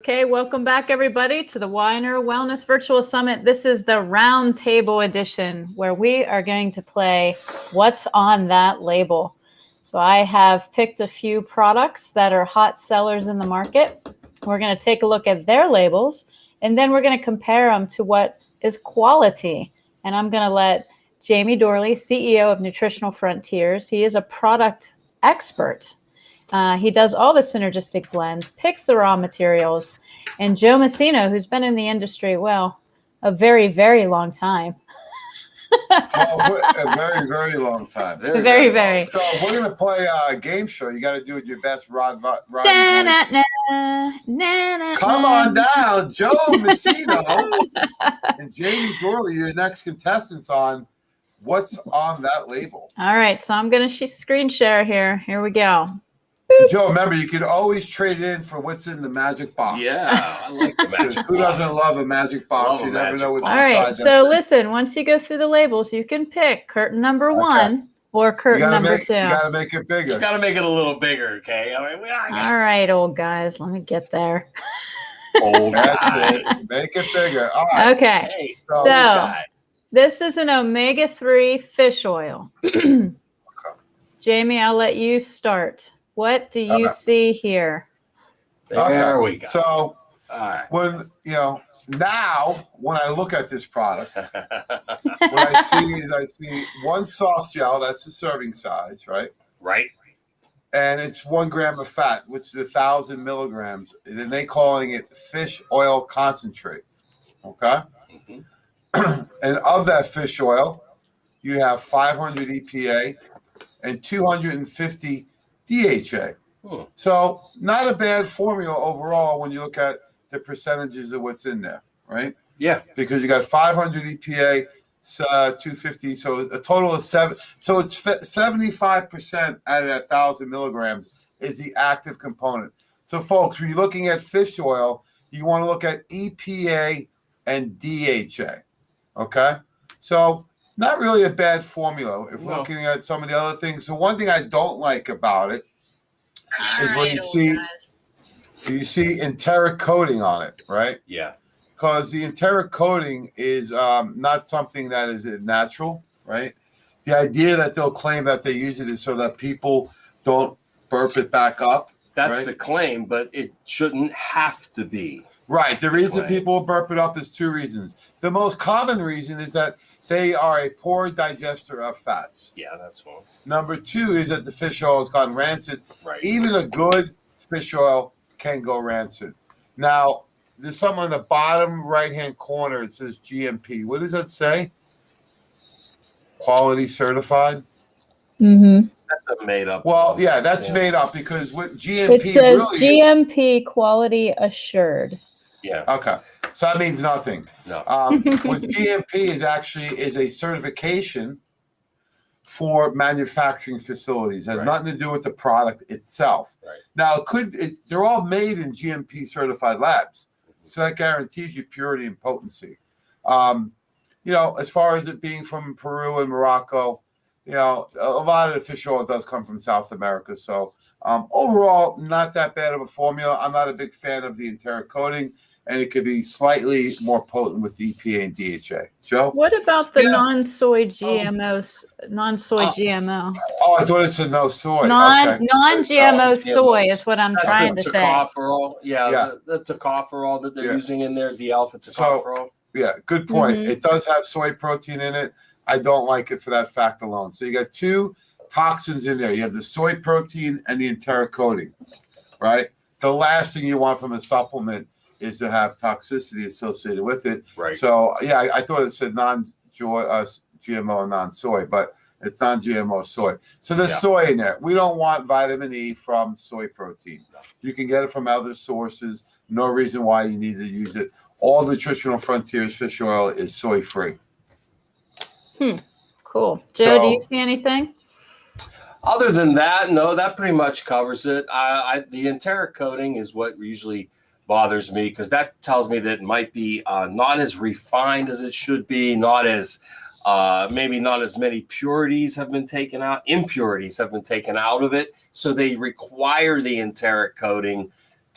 Okay, welcome back everybody to the Weiner Wellness Virtual Summit. This is the roundtable edition where we are going to play What's on That Label. So I have picked a few products that are hot sellers in the market. We're going to take a look at their labels, and then we're going to compare them to what is quality. And I'm going to let Jamie Dorley, CEO of Nutritional Frontiers, he is a product expert. He does all the synergistic blends, picks the raw materials, and Joe Messino, who's been in the industry, well, a very, very long time. A very, very long time. Very. So we're going to play a game show. You got to do it your best, Rod. Come on down, Joe Messino and Jamie Dorley, your next contestants on What's on That Label. All right, so I'm going to screen share here. Here we go. Joe, remember, you can always trade it in for what's in the magic box. Yeah, I like the magic box. Who doesn't love a magic box? You never know what's inside. All right, so listen, once you go through the labels, you can pick curtain number one or curtain number two. You got to make it bigger. You got to make it a little bigger, okay? All right, old guys, let me get there. Old guys. Make it bigger. All right. Okay, hey, so this is an omega-3 fish oil. Jamie, I'll let you start. What do you see here? There we go. So, all right. when I look at this product, what I see one soft gel, that's the serving size, right? Right. And it's 1 gram of fat, which is 1,000 milligrams. And then they calling it fish oil concentrate. Okay. Mm-hmm. And of that fish oil, you have 500 EPA and 250 DHA. So not a bad formula overall when you look at the percentages of what's in there, right? Yeah. Because you got 500 EPA, 250, so a total of 7. So it's 75% out of that 1,000 milligrams is the active component. So folks, when you're looking at fish oil, you want to look at EPA and DHA, okay? So not really a bad formula if we're looking at some of the other things. So one thing I don't like about it is when you see enteric coating on it, right? Yeah. Because the enteric coating is not something that is natural, right? The idea that they'll claim that they use it is so that people don't burp it back up. That's the claim, but it shouldn't have to be. Right. The reason people burp it up is 2 reasons. The most common reason is that they are a poor digester of fats. Yeah, that's one. Number 2 is that the fish oil has gone rancid. Right. Even a good fish oil can go rancid. Now, there's something on the bottom right-hand corner. It says GMP. What does that say? Quality certified? Mm-hmm. That's a made-up. Well, yeah, that's made up because what GMP it says really GMP quality assured. Yeah. Okay. So that means nothing. No. What GMP is a certification for manufacturing facilities. It has nothing to do with the product itself. Right. Now, they're all made in GMP certified labs. So that guarantees you purity and potency. As far as it being from Peru and Morocco, a lot of the fish oil does come from South America. So overall, not that bad of a formula. I'm not a big fan of the enteric coating, and it could be slightly more potent with EPA and DHA. Joe? What about the non-soy GMOs? Non-soy GMO. Oh, I thought it said no soy. Non-GMO soy is what I'm trying to say. Tocopherol. Yeah. The tocopherol that they're using in there, the alpha tocopherol. So, good point. Mm-hmm. It does have soy protein in it. I don't like it for that fact alone. So you got 2 toxins in there. You have the soy protein and the enteric coating, right? The last thing you want from a supplement is to have toxicity associated with it. Right. So, I thought it said non-GMO and non-soy, but it's non-GMO soy. So there's soy in there. We don't want vitamin E from soy protein. No. You can get it from other sources. No reason why you need to use it. All Nutritional Frontiers fish oil is soy-free. Cool. Joe, do you see anything? Other than that, no, that pretty much covers it. The enteric coating is what usually bothers me because that tells me that it might be not as refined as it should be, not as maybe not as many impurities have been taken out of it. So they require the enteric coating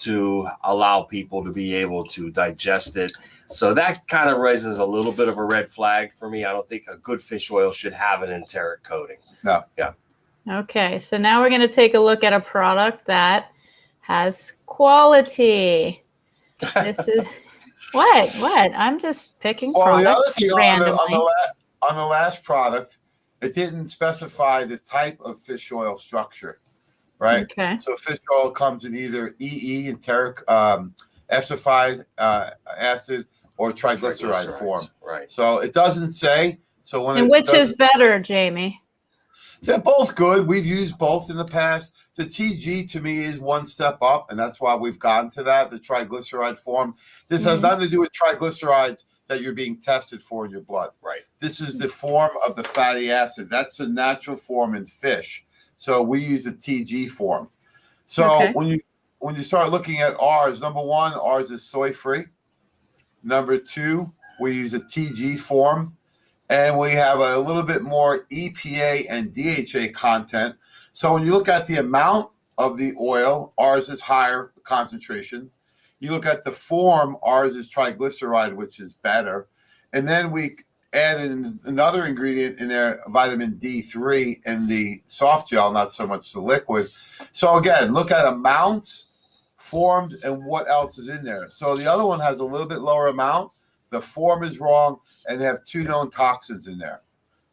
to allow people to be able to digest it. So that kind of raises a little bit of a red flag for me. I don't think a good fish oil should have an enteric coating. No. Yeah. Okay, so now we're going to take a look at a product that has quality. This is what? I'm just picking Well, the products other thing randomly. on the last product, it didn't specify the type of fish oil structure, right? Okay. So fish oil comes in either EE, enteric, essified acid, or triglyceride form. Right. So it doesn't say. So when And which is better, Jamie? they're both good. We've used both in the past. The TG to me is one step up, and that's why we've gotten to that, the triglyceride form. This has nothing to do with triglycerides that you're being tested for in your blood. Right. This is the form of the fatty acid. That's the natural form in fish. So we use the TG form. So when you start looking at ours, number one, ours is soy-free. Number two, we use a TG form. And we have a little bit more EPA and DHA content. So when you look at the amount of the oil, ours is higher concentration. You look at the form, ours is triglyceride, which is better. And then we add in another ingredient in there, vitamin D3 in the soft gel, not so much the liquid. So again, look at amounts, forms, and what else is in there. So the other one has a little bit lower amount. The form is wrong, and they have 2 known toxins in there.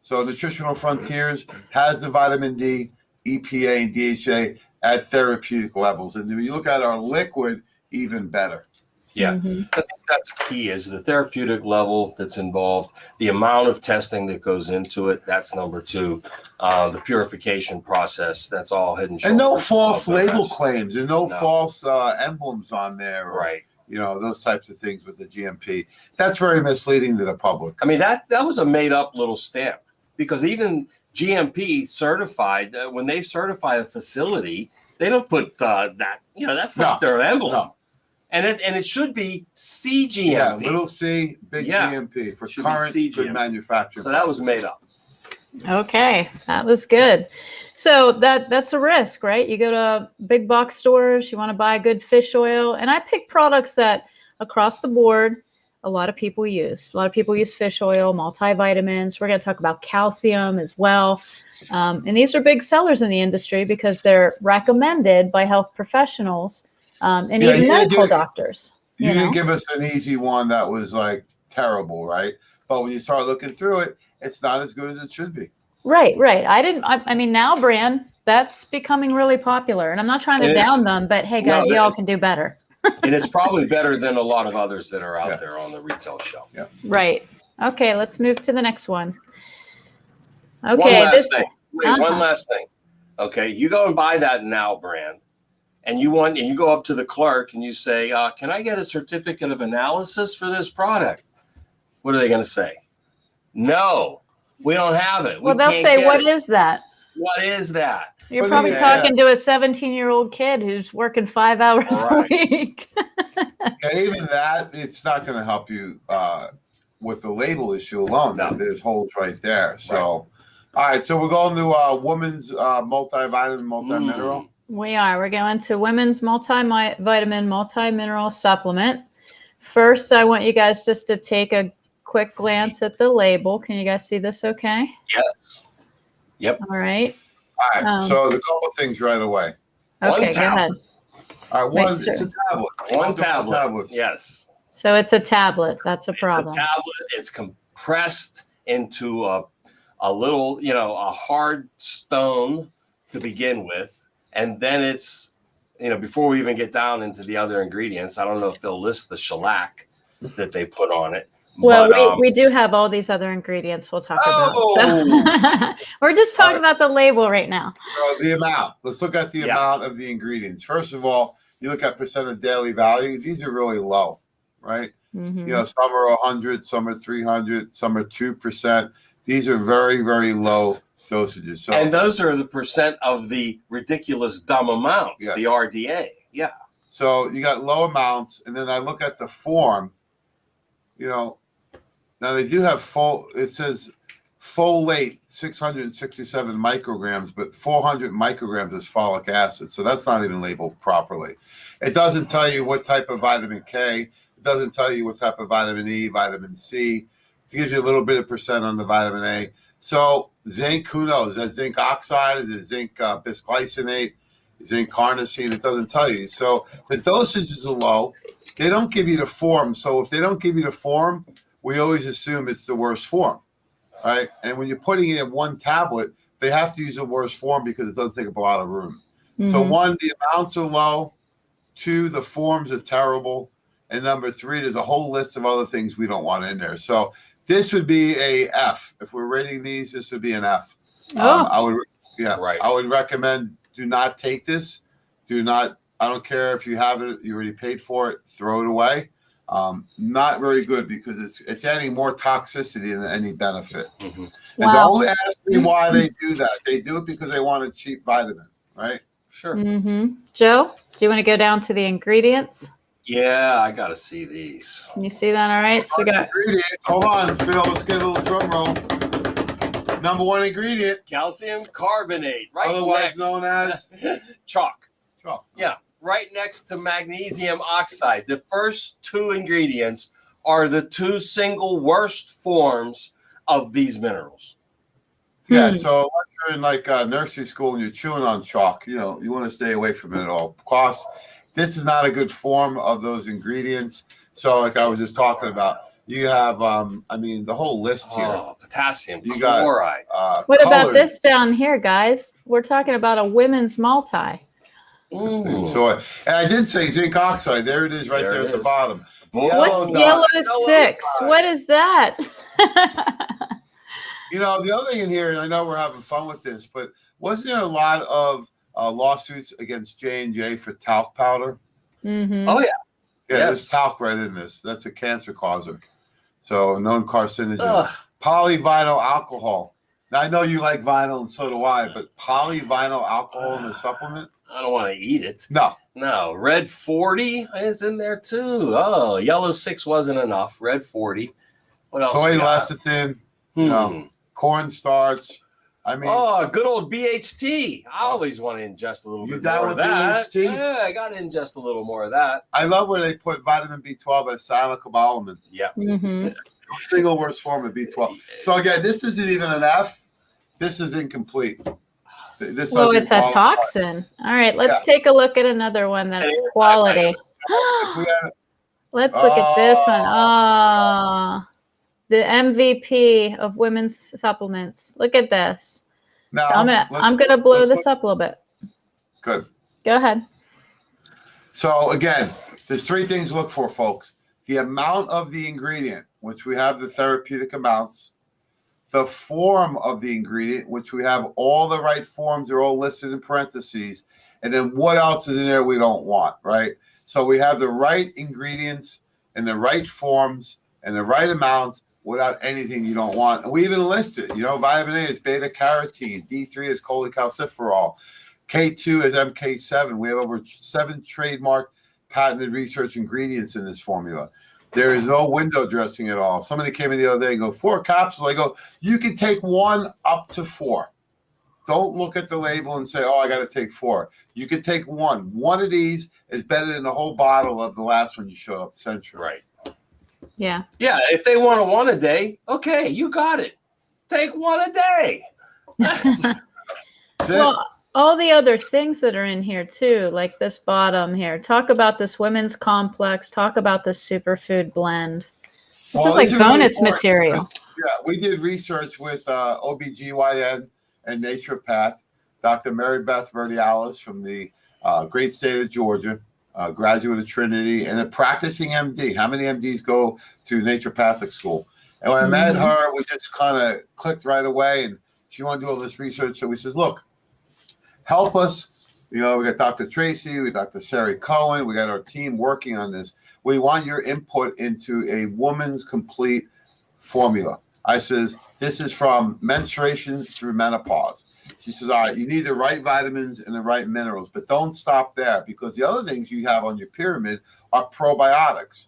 So Nutritional Frontiers has the vitamin D, EPA, and DHA at therapeutic levels. And when you look at our liquid, even better. Yeah, I think that's key, is the therapeutic level that's involved, the amount of testing that goes into it. That's number 2. The purification process, that's all hidden. And no false label claims and no false emblems on there. Right. You know, those types of things with the GMP. That's very misleading to the public. I mean, that was a made-up little stamp, because even GMP certified, when they certify a facility, they don't put that, you know, that's not their emblem. No. And it should be CGMP. Yeah, little c, big GMP for current good manufacturing. So that was made up. Okay, that was good. So that's a risk, right? You go to big box stores, you want to buy good fish oil, and I pick products that across the board a lot of people use. A lot of people use fish oil, multivitamins. We're going to talk about calcium as well. And these are big sellers in the industry because they're recommended by health professionals and even medical doctors. You didn't give us an easy one that was like terrible, right? But when you start looking through it, it's not as good as it should be. Right. I mean, now brand, that's becoming really popular. And I'm not trying to down them, but hey, guys, y'all can do better. And it's probably better than a lot of others that are out there on the retail shelf. Yeah. Right. Okay, let's move to the next one. Okay. One last thing. Okay, you go and buy that Now brand, and you go up to the clerk and you say, can I get a certificate of analysis for this product? What are they going to say? No, we don't have it. Well, they'll say, what is that? What is that? You're probably talking to a 17-year-old kid who's working 5 hours a week. And even that, it's not going to help you with the label issue alone. No. There's holes right there. So, all right. So we're going to women's multivitamin, multi-mineral. We are. We're going to women's multivitamin, multi-mineral supplement. First, I want you guys just to take a quick glance at the label. Can you guys see this okay? Yes. Yep. All right. All right. So the couple of things right away. Okay, go ahead. All right. It's a tablet. One tablet. Yes. So it's a tablet. That's a problem. It's a tablet. It's compressed into a little, a hard stone to begin with. And then it's, before we even get down into the other ingredients, I don't know if they'll list the shellac that they put on it. Well, we do have all these other ingredients we'll talk about. So we're just talking about the label right now. The amount. Let's look at the amount of the ingredients. First of all, you look at percent of daily value. These are really low, right? Mm-hmm. Some are 100, some are 300, some are 2%. These are very, very low dosages. So, and those are the percent of the ridiculous dumb amounts, the RDA. Yeah. So you got low amounts, and then I look at the form. Now they do have full. It says folate 667 micrograms, but 400 micrograms is folic acid. So that's not even labeled properly. It doesn't tell you what type of vitamin K. It doesn't tell you what type of vitamin E, vitamin C. It gives you a little bit of percent on the vitamin A. So zinc, who knows? Is that zinc oxide? Is it zinc bisglycinate? Zinc carnosine? It doesn't tell you. So the dosages are low. They don't give you the form. So if they don't give you the form, we always assume it's the worst form. Right, and when you're putting it in one tablet, they have to use the worst form because it doesn't take up a lot of room. So one, the amounts are low. Two, the forms are terrible. And number three, there's a whole list of other things we don't want in there. So this would be a F. If we're rating these, this would be an F. I would recommend do not take this. Do not. I don't care if you have it, you already paid for it, throw it away. Not very good because it's adding more toxicity than any benefit. And don't ask me why they do that. They do it because they want a cheap vitamin, right? Sure. Joe, do you want to go down to the ingredients? Yeah, I got to see these. Can you see that? All right. So we got. Hold on, Phil. Let's get a little drum roll. Number one ingredient, Calcium carbonate, right? Otherwise known as chalk. Chalk. Yeah, right next to magnesium oxide. The first two ingredients are the two single worst forms of these minerals. Yeah, so if you're in like nursery school and you're chewing on chalk, you want to stay away from it at all costs. This is not a good form of those ingredients. So like I was just talking about, you have, the whole list here. Oh, potassium You chloride. What about this down here, guys? We're talking about a women's multi. So, and I did say zinc oxide. There it is right there at the bottom. What's yellow 6? What is that? The other thing in here, and I know we're having fun with this, but wasn't there a lot of lawsuits against J&J for talc powder? Oh, yeah. Yeah, there's talc right in this. That's a cancer causer. So known carcinogen. Polyvinyl alcohol. Now, I know you like vinyl and so do I, but polyvinyl alcohol in a supplement? I don't want to eat it. No. Red 40 is in there too. Oh, yellow 6 wasn't enough. Red 40. What else? Soy lecithin, cornstarch. Good old BHT. I always want to ingest a little bit more of that. BHT? Yeah, I got to ingest a little more of that. I love where they put vitamin B12 as cyanocobalamin. Yeah. Single worst form of B12. So again, this isn't even an F. This is incomplete. It's a toxin. All right, let's take a look at another one that's quality. Let's look at this one. The MVP of women's supplements. Look at this. Now, so I'm gonna blow this up a little bit. Good. Go ahead. So again, there's three things to look for, folks. The amount of the ingredient, which we have the therapeutic amounts. The form of the ingredient, which we have all the right forms, they're all listed in parentheses. And then what else is in there we don't want, right? So we have the right ingredients and the right forms and the right amounts without anything you don't want. And we even listed, vitamin A is beta carotene, D3 is cholecalciferol, K2 is MK7. We have over 7 trademarked patented research ingredients in this formula. There is no window dressing at all. Somebody came in the other day and go, 4 capsules. I go, you can take 1 up to 4. Don't look at the label and say, I got to take 4. You can take 1. One of these is better than the whole bottle of the last one you showed up, Century. Right. Yeah. Yeah, if they want 1 a day, okay, you got it. Take 1 a day. Well, all the other things that are in here too, like this bottom here. Talk about this women's complex. Talk about this superfood blend. This is like bonus material. Yeah, we did research with OBGYN and naturopath, Dr. Mary Beth Verdialis from the great state of Georgia, graduate of Trinity, and a practicing MD. How many MDs go to naturopathic school? And when I met her, we just kind of clicked right away, and she wanted to do all this research. So we says, look, help us. We got Dr. Tracy, we got Dr. Sari Cohen, we got our team working on this. We want your input into a woman's complete formula. I says, this is from menstruation through menopause. She says, all right, you need the right vitamins and the right minerals, but don't stop there because the other things you have on your pyramid are probiotics.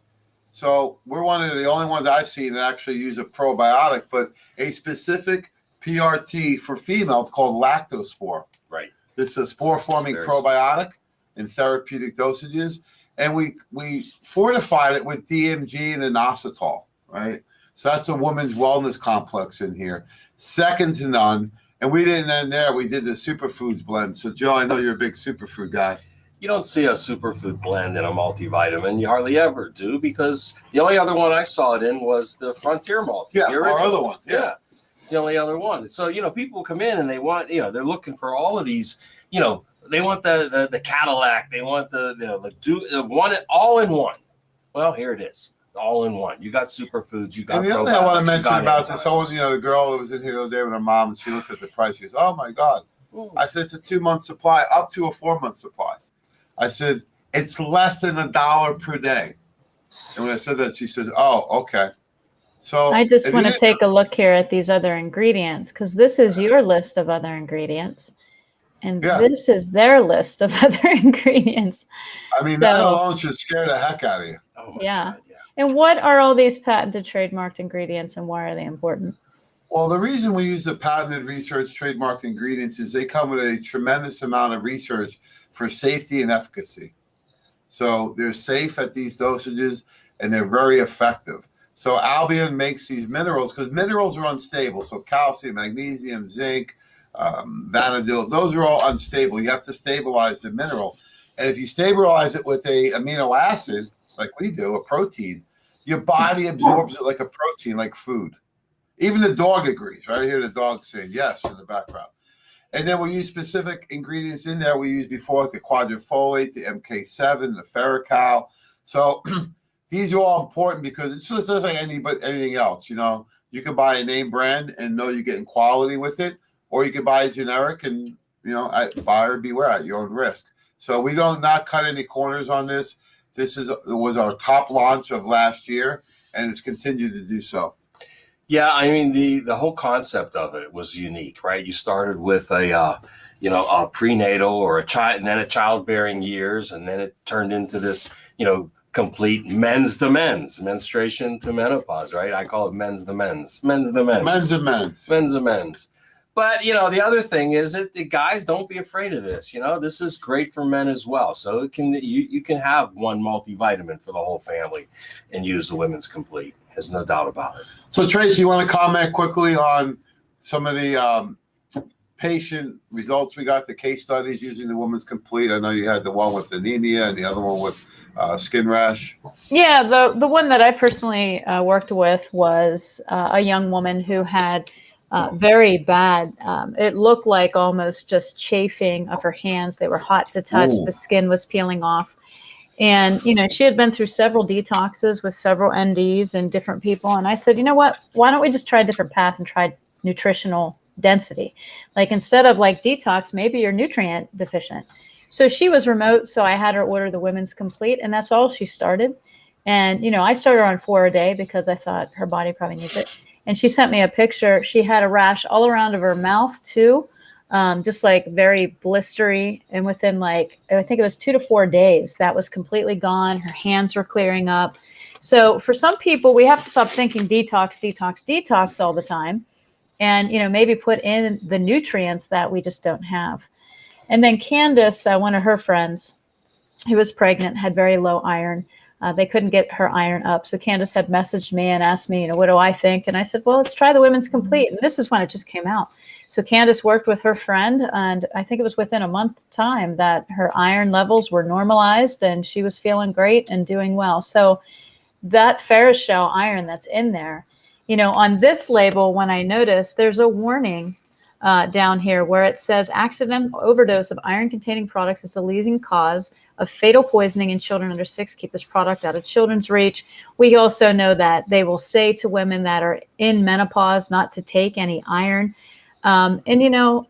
So we're one of the only ones I've seen that actually use a probiotic, but a specific PRT for females called lactospore. Right. This is a spore-forming probiotic in therapeutic dosages, and we fortified it with DMG and inositol, right? So that's a woman's wellness complex in here, second to none. And we didn't end there. We did the superfoods blend. So Joe, I know you're a big superfood guy. You don't see a superfood blend in a multivitamin. You hardly ever do, because the only other one I saw it in was the Frontier multi. Yeah, our other one. Yeah. It's the only other one. So, you know, people come in and they want, you know, they're looking for all of these, you know, they want the Cadillac. They want the one all in one. Well, here it is. All in one. You got superfoods. You got. And the other thing I want to mention about this, someone, you know, the girl that was in here the other day with her mom, and she looked at the price. She goes, "Oh my God!" I said, "It's a 2-month supply, up to a 4-month supply." I said, "It's less than $1 per day." And when I said that, she says, "Oh, okay." So I just want to take a look here at these other ingredients, because this is your list of other ingredients, and this is their list of other ingredients. I mean, that alone should scare the heck out of you. Oh my God, yeah. And what are all these patented trademarked ingredients, and why are they important? Well, the reason we use the patented research trademarked ingredients is they come with a tremendous amount of research for safety and efficacy. So they're safe at these dosages, and they're very effective. So Albion makes these minerals because minerals are unstable. So calcium, magnesium, zinc, vanadil, those are all unstable. You have to stabilize the mineral. And if you stabilize it with a amino acid, like we do, a protein, your body absorbs it like a protein, like food. Even the dog agrees, right? I hear the dog saying yes in the background. And then we use specific ingredients in there we used before, like the quadrifolate, the MK7, the ferrocal. So these are all important because it's just like anything else. You know, you can buy a name brand and know you're getting quality with it, or you can buy a generic and, you know, buyer beware at your own risk. So we don't not cut any corners on this. This was our top launch of last year, and it's continued to do so. Yeah, I mean the whole concept of it was unique, right? You started with a prenatal or a child, and then a childbearing years, and then it turned into this, you know, complete men's to men's, menstruation to menopause, right? I call it men's to men's, men's to men's, men's to men's, men's to men's. But, you know, the other thing is that the guys, don't be afraid of this. You know, this is great for men as well. So it can you can have one multivitamin for the whole family and use the Women's Complete. There's no doubt about it. So, Tracy, you want to comment quickly on some of the patient results we got, the case studies using the Women's Complete? I know you had the one with anemia and the other one with skin rash. Yeah, the one that I personally worked with was a young woman who had very bad. It looked like almost just chafing of her hands. They were hot to touch. Ooh. The skin was peeling off. And, you know, she had been through several detoxes with several NDs and different people. And I said, you know what, why don't we just try a different path and try nutritional density? Like, instead of like detox, maybe you're nutrient deficient. So she was remote. So I had her order the Women's Complete, and that's all she started. And, you know, I started her on 4 a day because I thought her body probably needs it. And she sent me a picture. She had a rash all around of her mouth too. Just like very blistery, and within like, I think it was 2 to 4 days, that was completely gone. Her hands were clearing up. So for some people, we have to stop thinking detox, detox, detox all the time, and, you know, maybe put in the nutrients that we just don't have. And then Candace, one of her friends who was pregnant, had very low iron. They couldn't get her iron up. So Candace had messaged me and asked me, you know, what do I think? And I said, well, let's try the Women's Complete. And this is when it just came out. So Candace worked with her friend, and I think it was within a month's time that her iron levels were normalized, and she was feeling great and doing well. So that ferrous shell iron that's in there, you know, on this label, when I noticed, there's a warning down here where it says accidental overdose of iron-containing products is the leading cause of fatal poisoning in children under 6. Keep this product out of children's reach. We also know that they will say to women that are in menopause not to take any iron. And, you know,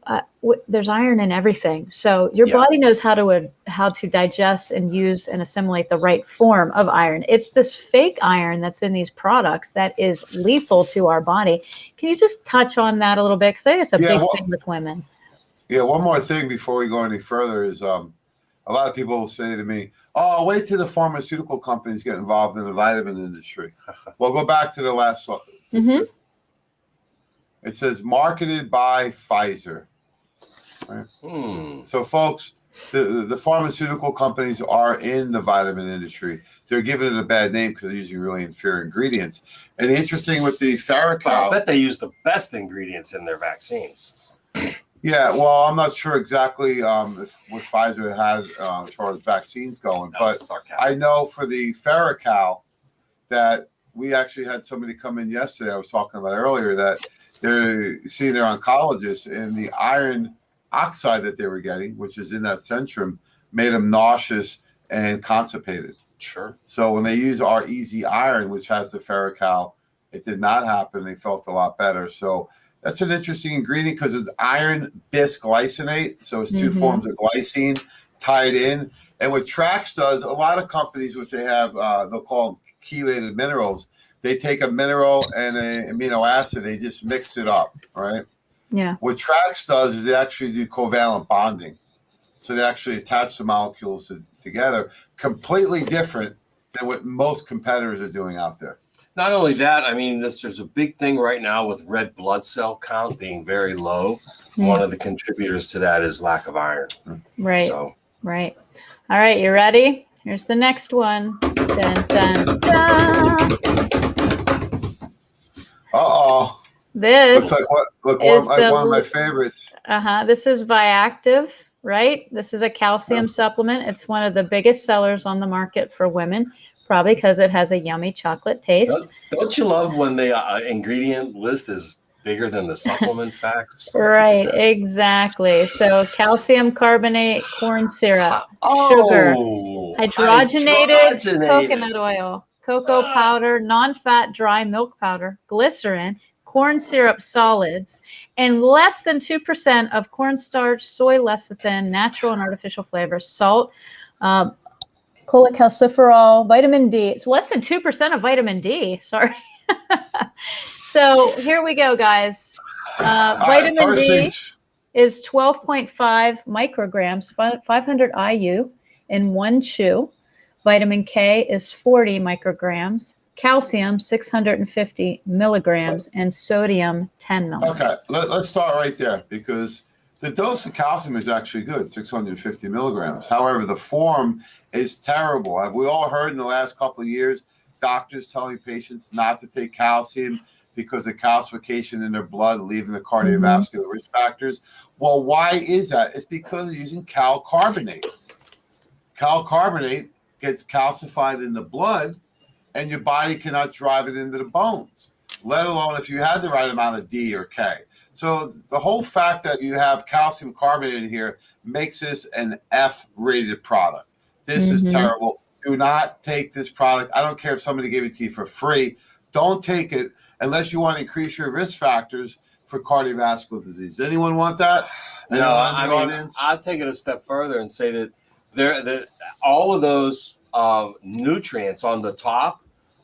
there's iron in everything. So your body knows how to digest and use and assimilate the right form of iron. It's this fake iron that's in these products that is lethal to our body. Can you just touch on that a little bit? Because I think it's a big thing with women. Yeah, one more thing before we go any further is A lot of people will say to me, "Oh, wait till the pharmaceutical companies get involved in the vitamin industry." Well, go back to the last slide. Mhm. It says marketed by Pfizer. Right? So, folks, the pharmaceutical companies are in the vitamin industry. They're giving it a bad name because they're using really inferior ingredients. And interesting with the Ferrocal. Well, I bet they use the best ingredients in their vaccines. Yeah, well, I'm not sure exactly if what Pfizer has as far as vaccines going, but I know for the Ferrocal that we actually had somebody come in yesterday. I was talking about earlier that they're seeing their oncologist, and the iron oxide that they were getting, which is in that Centrum, made them nauseous and constipated. Sure. So when they use our Easy Iron, which has the Ferrocal, it did not happen. They felt a lot better. So that's an interesting ingredient because it's iron bisglycinate. So it's two forms of glycine tied in. And what Trax does, a lot of companies, which they have, they'll call them chelated minerals. They take a mineral and an amino acid, they just mix it up, right? Yeah. What Trax does is they actually do covalent bonding. So they actually attach the molecules together, completely different than what most competitors are doing out there. Not only that, I mean, there's a big thing right now with red blood cell count being very low. One of the contributors to that is lack of iron. Right. So. Right. All right, you ready? Here's the next one. Dun, dun, dun. Uh-oh. This looks like one of my favorites. This is Viactive, right? This is a calcium supplement. It's one of the biggest sellers on the market for women, probably because it has a yummy chocolate taste. Don't you love when the ingredient list is bigger than the supplement facts? Right, exactly. So calcium carbonate, corn syrup, sugar, hydrogenated coconut oil, cocoa powder, non-fat dry milk powder, glycerin, corn syrup solids, and less than 2% of cornstarch, soy lecithin, natural and artificial flavors, salt, cholecalciferol, vitamin D. It's less than 2% of vitamin D. Sorry. So here we go, guys. Vitamin D is 12.5 micrograms, 500 IU in one chew. Vitamin K is 40 micrograms. Calcium, 650 milligrams, and sodium, 10 milligrams. Okay, let's start right there because the dose of calcium is actually good, 650 milligrams. However, the form is terrible. Have we all heard in the last couple of years doctors telling patients not to take calcium because of calcification in their blood, leaving the cardiovascular risk factors? Well, why is that? It's because they're using cal carbonate. Cal carbonate gets calcified in the blood, and your body cannot drive it into the bones, let alone if you had the right amount of D or K. So the whole fact that you have calcium carbonate in here makes this an F-rated product. This is terrible. Do not take this product. I don't care if somebody gave it to you for free. Don't take it unless you want to increase your risk factors for cardiovascular disease. Anyone want that? No, I mean, I'll take it a step further and say that all of those nutrients on the top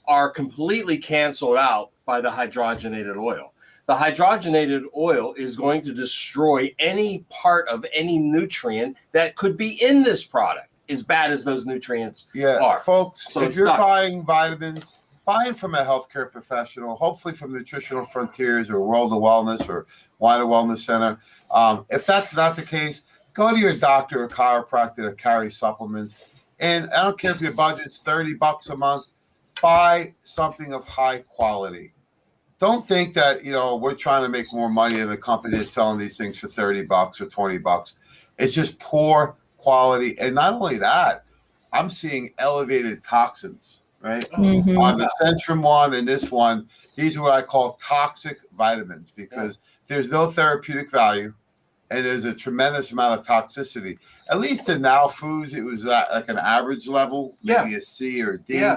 are completely canceled out by the hydrogenated oil. The hydrogenated oil is going to destroy any part of any nutrient that could be in this product, as bad as those nutrients are. Folks, so if you're buying vitamins, buy them from a healthcare professional, hopefully from Nutritional Frontiers or World of Wellness or Wine of Wellness Center. If that's not the case, go to your doctor or chiropractor that carries supplements. And I don't care if your budget's $30 a month, buy something of high quality. Don't think that, we're trying to make more money than the company that's selling these things for $30 or $20. It's just poor quality. And not only that, I'm seeing elevated toxins, right? On the Centrum one and this one, these are what I call toxic vitamins because there's no therapeutic value and there's a tremendous amount of toxicity. At least in now foods, it was like an average level, maybe a C or a D.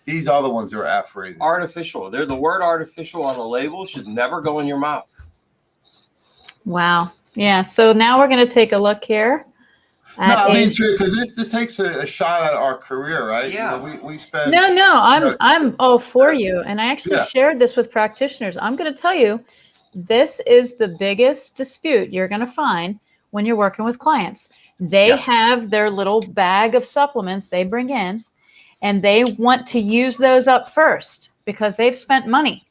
These other ones are F rated. Artificial. The word artificial on the label should never go in your mouth. Wow. Yeah. So now we're going to take a look here. Because this takes a shot at our career, right? Yeah. We spend. No. I'm all for you, and I actually shared this with practitioners. I'm going to tell you, this is the biggest dispute you're going to find when you're working with clients. They Yeah. have their little bag of supplements they bring in, and they want to use those up first because they've spent money.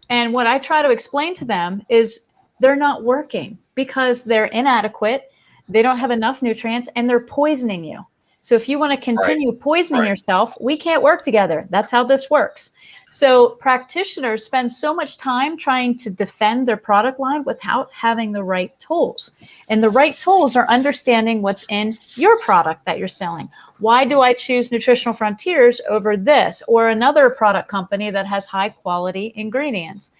And what I try to explain to them is they're not working because they're inadequate, they don't have enough nutrients, and they're poisoning you. So if you want to continue poisoning yourself, we can't work together. That's how this works. So practitioners spend so much time trying to defend their product line without having the right tools. And the right tools are understanding what's in your product that you're selling. Why do I choose Nutritional Frontiers over this or another product company that has high quality ingredients?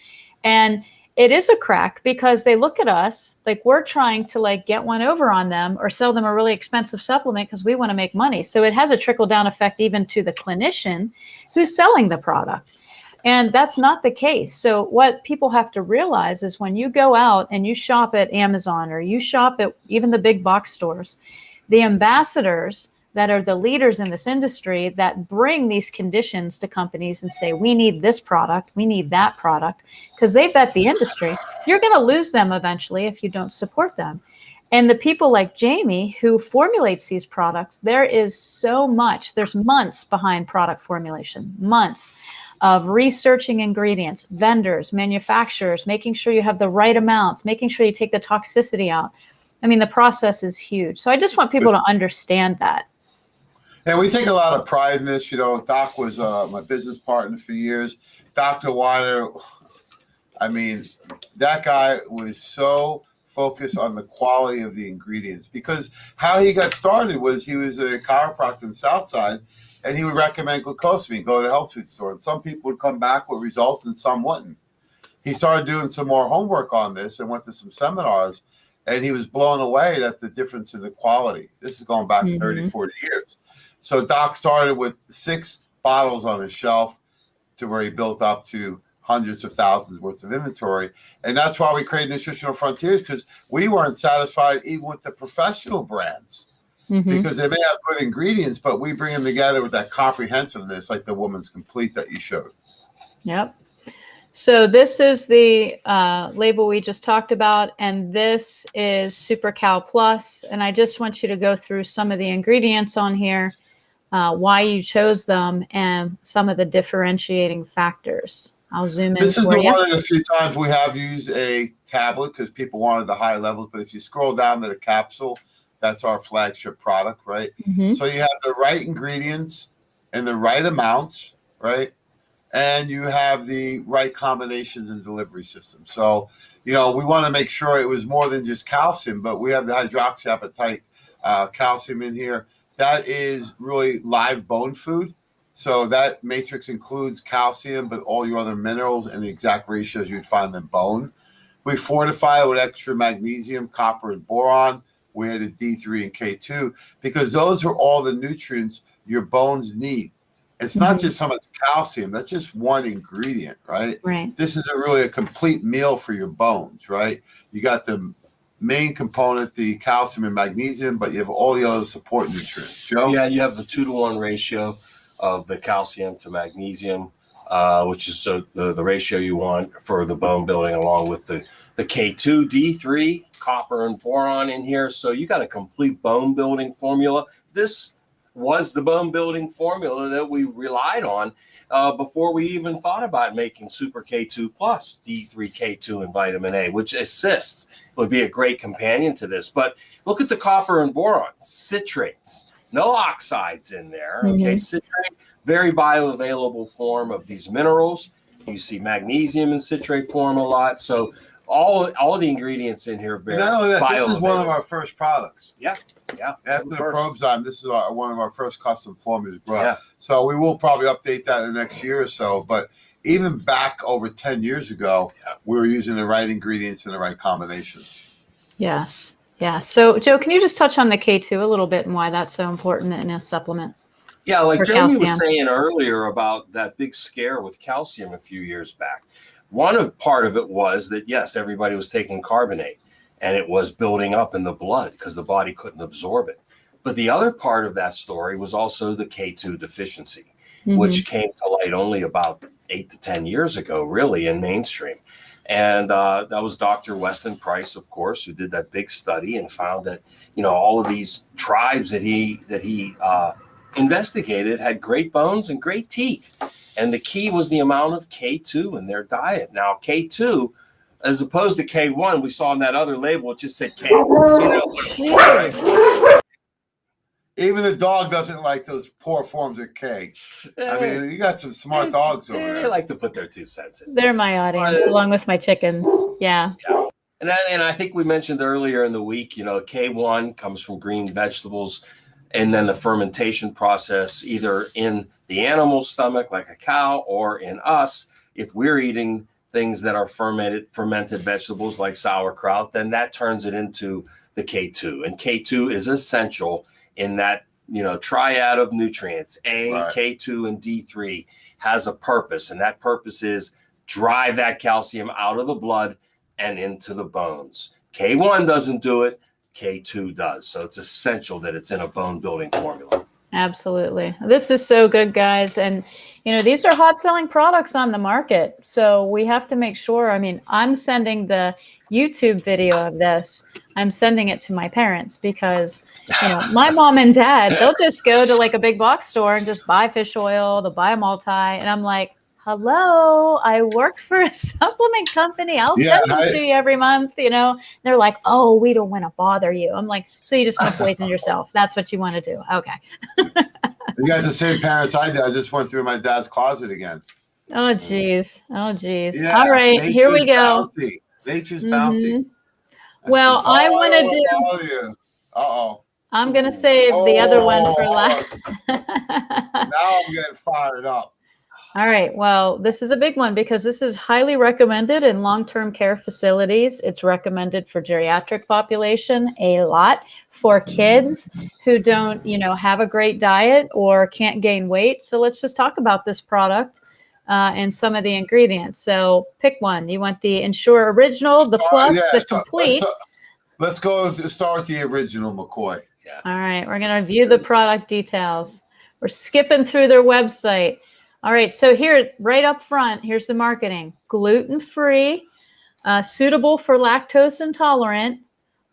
And it is a crack because they look at us like we're trying to like get one over on them or sell them a really expensive supplement because we want to make money. So it has a trickle down effect even to the clinician who's selling the product. And that's not the case. So what people have to realize is when you go out and you shop at Amazon or you shop at even the big box stores, the ambassadors that are the leaders in this industry that bring these conditions to companies and say, we need this product, we need that product, because they bet the industry, you're going to lose them eventually if you don't support them. And the people like Jamie who formulates these products, there is so much, there's months behind product formulation, months of researching ingredients, vendors, manufacturers, making sure you have the right amounts, making sure you take the toxicity out. I mean, the process is huge. So I just want people to understand that. And we take a lot of pride in this. You know, Doc was my business partner for years. Dr. Weiner, I mean, that guy was so focused on the quality of the ingredients because how he got started was he was a chiropractor in the South Side, and he would recommend glucosamine, go to the health food store. And some people would come back with results and some wouldn't. He started doing some more homework on this and went to some seminars, and he was blown away at the difference in the quality. This is going back 30, 40 years. So Doc started with 6 bottles on his shelf to where he built up to hundreds of thousands worth of inventory. And that's why we created Nutritional Frontiers, because we weren't satisfied even with the professional brands because they may have good ingredients, but we bring them together with that comprehensiveness, like the Woman's Complete that you showed. Yep. So this is the label we just talked about, and this is Super Cal Plus. And I just want you to go through some of the ingredients on here, why you chose them, and some of the differentiating factors. I'll zoom in. This is the one of the few times we have used a tablet because people wanted the high levels. But if you scroll down to the capsule, that's our flagship product, right? So you have the right ingredients and the right amounts, right? And you have the right combinations and delivery system. So, you know, we want to make sure it was more than just calcium, but we have the hydroxyapatite calcium in here. That is really live bone food. So that matrix includes calcium, but all your other minerals and the exact ratios you'd find in bone. We fortify it with extra magnesium, copper, and boron. We added D3 and K2 because those are all the nutrients your bones need. It's not just so much calcium. That's just one ingredient, right? Right. This is really a complete meal for your bones, right? You got the main component, the calcium and magnesium, but you have all the other support nutrients. Joe? Yeah, you have the 2-to-1 ratio of the calcium to magnesium, which is the ratio you want for the bone building, along with the K2, D3, copper, and boron in here. So you got a complete bone building formula. This was the bone building formula that we relied on before we even thought about making Super K2 Plus, D3, K2, and vitamin A, which assists. It would be a great companion to this. But look at the copper and boron, citrates, no oxides in there. Okay, citrate, very bioavailable form of these minerals. You see magnesium in citrate form a lot. So all the ingredients in here are very not only that, bioavailable. this is one of our first products. Yeah. After the Probezyme, this is one of our first custom formulas brought. Yeah. So we will probably update that in the next year or so. But even back over 10 years ago, we were using the right ingredients and the right combinations. Yes. Yeah. So, Joe, can you just touch on the K2 a little bit and why that's so important in a supplement? Yeah, like Jamie was calcium. saying earlier about that big scare with calcium a few years back. Part of it was that, yes, everybody was taking carbonate and it was building up in the blood because the body couldn't absorb it. But the other part of that story was also the K2 deficiency, which came to light only about 8 to 10 years ago, really, in mainstream. And that was Dr. Weston Price, of course, who did that big study and found that, all of these tribes that he investigated had great bones and great teeth. And the key was the amount of K2 in their diet. Now, K2, as opposed to K1, we saw on that other label, it just said K. So, even the dog doesn't like those poor forms of K. I mean, you got some smart dogs over there. They like to put their 2 cents in. They're my audience, along with my chickens. Yeah. And I think we mentioned earlier in the week, K1 comes from green vegetables, and then the fermentation process, either in the animal's stomach, like a cow, or in us, if we're eating things that are fermented vegetables like sauerkraut, then that turns it into the K2. And K2 is essential in that, triad of nutrients. Right. K2, and D3 has a purpose, and that purpose is drive that calcium out of the blood and into the bones. K1 doesn't do it, K2 does. So it's essential that it's in a bone building formula. Absolutely. This is so good, guys. And, these are hot selling products on the market. So we have to make sure, I'm sending the YouTube video of this. I'm sending it to my parents because, my mom and dad, they'll just go to like a big box store and just buy fish oil. They'll buy a multi. And I'm like, hello, I work for a supplement company. I'll send them to you every month, They're like, oh, we don't want to bother you. I'm like, so you just want to poison yourself. That's what you want to do. Okay. You got the same parents I did. I just went through my dad's closet again. Oh, geez. Yeah, all right, here we go. Bounty. Nature's bounty. Well, I want to do. Uh-oh. I'm going to save the other one for last. Now I'm getting fired up. All right. Well, this is a big one because this is highly recommended in long-term care facilities. It's recommended for geriatric population a lot, for kids who don't, have a great diet or can't gain weight. So let's just talk about this product and some of the ingredients. So pick one. You want the Ensure Original, the Plus, the Complete. Let's start with the original, McCoy. Yeah. All right. We're going to review the product details. We're skipping through their website. All right, so here, right up front, here's the marketing. Gluten-free, suitable for lactose intolerant.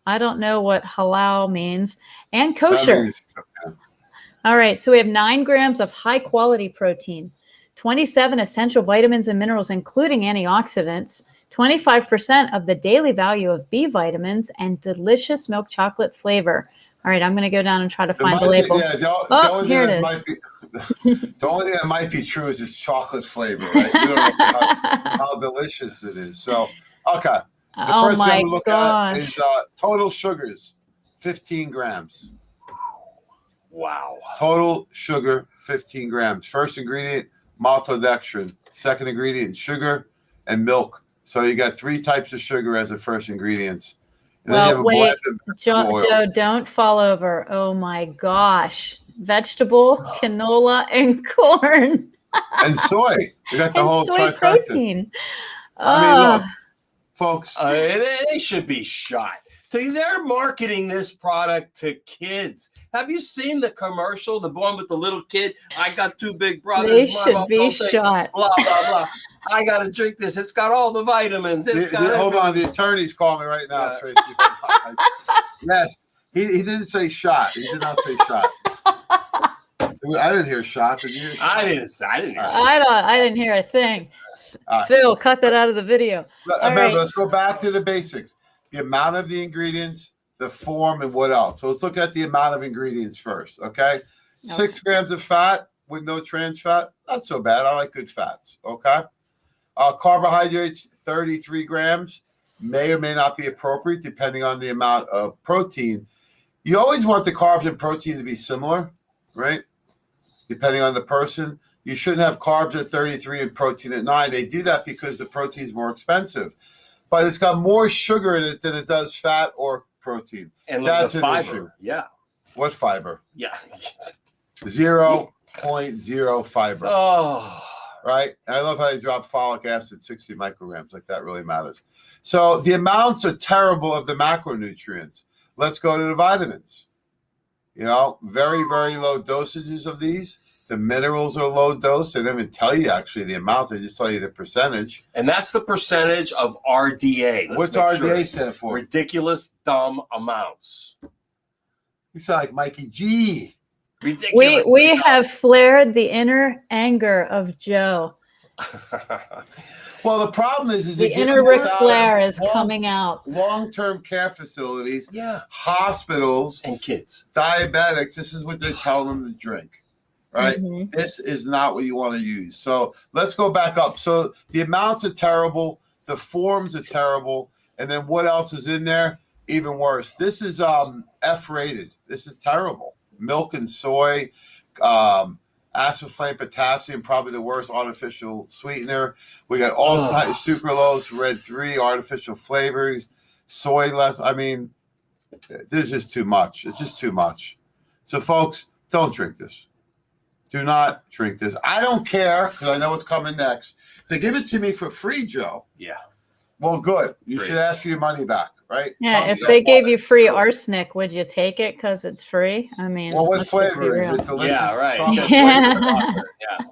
I don't know what halal means. And kosher. All right, so we have 9 grams of high-quality protein, 27 essential vitamins and minerals, including antioxidants, 25% of the daily value of B vitamins, and delicious milk chocolate flavor. All right, I'm going to go down and try to find the label. Here it is. The only thing that might be true is it's chocolate flavor, right? You don't know how delicious it is. So, okay. The first thing we look at is total sugars, 15 grams. Wow. Total sugar, 15 grams. First ingredient, maltodextrin. Second ingredient, sugar and milk. So you got 3 types of sugar as the first ingredients. And well, wait, Joe, don't fall over. Oh, my gosh. Vegetable, canola, and corn. And soy. You got the whole soy trifecta. Protein. Look, folks. They should be shot. They're marketing this product to kids. Have you seen the commercial? The one with the little kid? I got 2 big brothers. They should be shot. Blah, blah, blah. I got to drink this. It's got all the vitamins. Hold on. The attorney's calling me right now, Tracy. Yes. He didn't say shot. He did not say shot. I didn't hear shot. Did you hear shot? I didn't hear shot. I didn't hear a thing. Phil, cut that out of the video. Remember, let's go back to the basics. The amount of the ingredients, the form, and what else. So let's look at the amount of ingredients first, okay? 6 grams of fat with no trans fat. Not so bad. I like good fats, okay? Carbohydrates, 33 grams. May or may not be appropriate depending on the amount of protein. You always want the carbs and protein to be similar, right? Depending on the person. You shouldn't have carbs at 33 and protein at 9. They do that because the protein is more expensive. But it's got more sugar in it than it does fat or protein. And that's the an fiber. issue. Yeah. What fiber? Yeah. 0.0 fiber. Oh. Right? And I love how they drop folic acid 60 micrograms. Like that really matters. So the amounts are terrible of the macronutrients. Let's go to the vitamins. Very, very low dosages of these. The minerals are low dose. They don't even tell you actually the amount. They just tell you the percentage. And that's the percentage of RDA. What's RDA stand for? Ridiculous dumb amounts. You sound like Mikey G. Ridiculous. We have flared the inner anger of Joe. Well, the problem is the inner Ric Flair is coming out. Long-term care facilities, Yeah, hospitals, and kids, diabetics. This is what they're telling them to drink, right? Mm-hmm. This is not what you want to use. So let's go back up. So the amounts are terrible, the forms are terrible, and then what else is in there? Even worse. This is F-rated. This is terrible. Milk and soy. Xflame potassium, probably the worst artificial sweetener. We got all types of sucralose, red 3, artificial flavors, soy less. I mean, this is too much. It's just too much. So, folks, don't drink this. Do not drink this. I don't care because I know what's coming next. They give it to me for free, Joe. yeah. Well, good. You Free. should ask for your money back, right? Yeah, if they gave you free arsenic, would you take it because it's free? I mean, Well, what let's just be flavor is real. it? Delicious Yeah, right. chocolate Yeah. flavor? Yeah.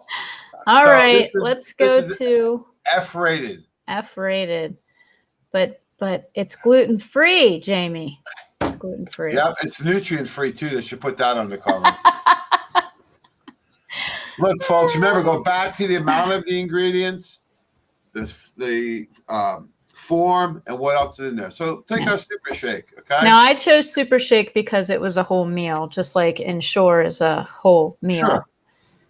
All So right, this is- let's go this is to F-rated. F-rated, but it's gluten free, Jamie. Gluten free. Yep, it's nutrient free too. They should put that on the cover. Look, folks, remember, go back to the amount of the ingredients, the form, and what else is in there. So take our Super Shake, okay? Now I chose Super Shake because it was a whole meal, just like Ensure is a whole meal. Sure.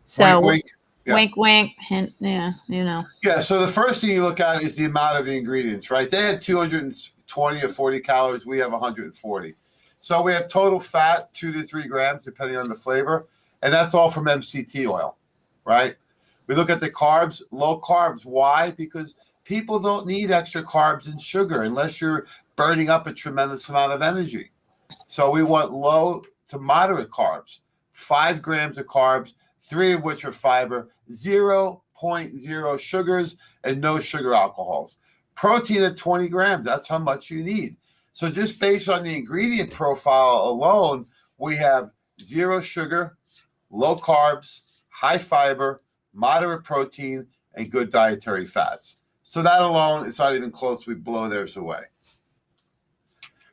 So Wink, wink. Yeah. wink, wink, hint, yeah, you know. Yeah, so the first thing you look at is the amount of the ingredients, right? They had 220 or 40 calories. We have 140. So we have total fat, 2 to 3 grams, depending on the flavor. And that's all from MCT oil, right? We look at the carbs, low carbs. Why? Because people don't need extra carbs and sugar unless you're burning up a tremendous amount of energy. So we want low to moderate carbs, 5 grams of carbs, 3 of which are fiber, 0.0 sugars, and no sugar alcohols. Protein at 20 grams, that's how much you need. So just based on the ingredient profile alone, we have 0 sugar, low carbs, high fiber, moderate protein, and good dietary fats. So that alone, it's not even close. We blow theirs away.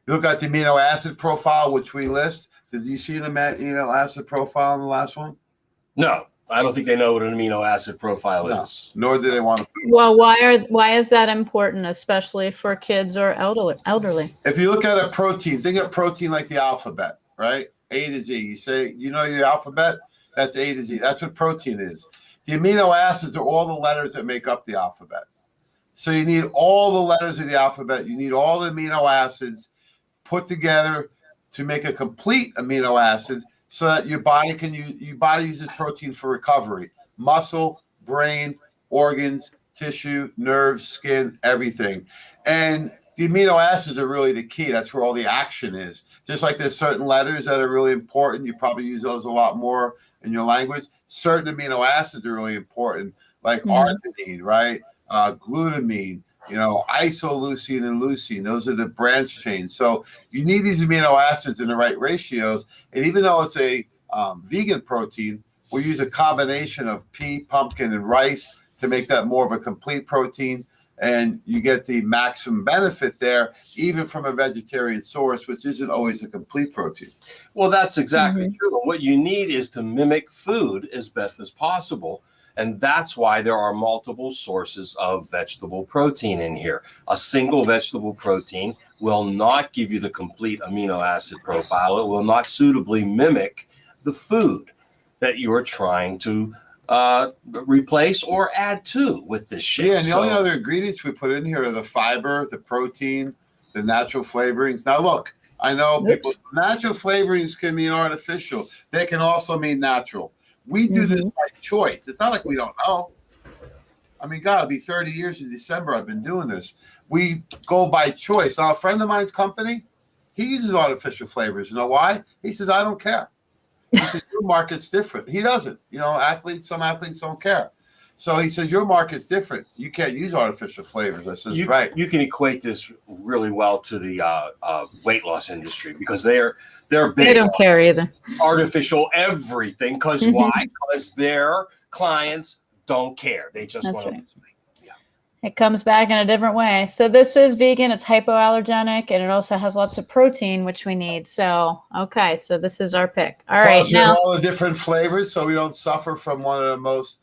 You look at the amino acid profile, which we list. Did you see the amino acid profile in the last one? No, I don't think they know what an amino acid profile is. Nor do they want to. Well, why is that important, especially for kids or elderly? If you look at a protein, think of protein like the alphabet, right? A to Z. You say, you know your alphabet? That's A to Z. That's what protein is. The amino acids are all the letters that make up the alphabet. So you need all the letters of the alphabet. You need all the amino acids put together to make a complete amino acid so that your body uses protein for recovery. Muscle, brain, organs, tissue, nerves, skin, everything. And the amino acids are really the key. That's where all the action is. Just like there's certain letters that are really important. You probably use those a lot more in your language. Certain amino acids are really important, like arginine, right? Glutamine, isoleucine and leucine. Those are the branch chains. So you need these amino acids in the right ratios. And even though it's a vegan protein, we use a combination of pea, pumpkin, and rice to make that more of a complete protein. And you get the maximum benefit there, even from a vegetarian source, which isn't always a complete protein. Well, that's exactly true. What you need is to mimic food as best as possible. And that's why there are multiple sources of vegetable protein in here. A single vegetable protein will not give you the complete amino acid profile. It will not suitably mimic the food that you're trying to replace or add to with this shake. Yeah, and the only other ingredients we put in here are the fiber, the protein, the natural flavorings. Now, look, I know people, natural flavorings can mean artificial. They can also mean natural. We do this by choice. It's not like we don't know. I mean, God, it'll be 30 years in December I've been doing this. We go by choice. Now, a friend of mine's company, he uses artificial flavors. You know why? He says, I don't care. He says, your market's different. He doesn't. Some athletes don't care. So he says, your market's different. You can't use artificial flavors. I says, right. You can equate this really well to the weight loss industry because they're big. They don't care either. Artificial everything. Because why? Because their clients don't care. They just want to lose weight. It comes back in a different way. So this is vegan. It's hypoallergenic, and it also has lots of protein, which we need. So, okay. So this is our pick. All right. Plus, now all the different flavors, so we don't suffer from one of the most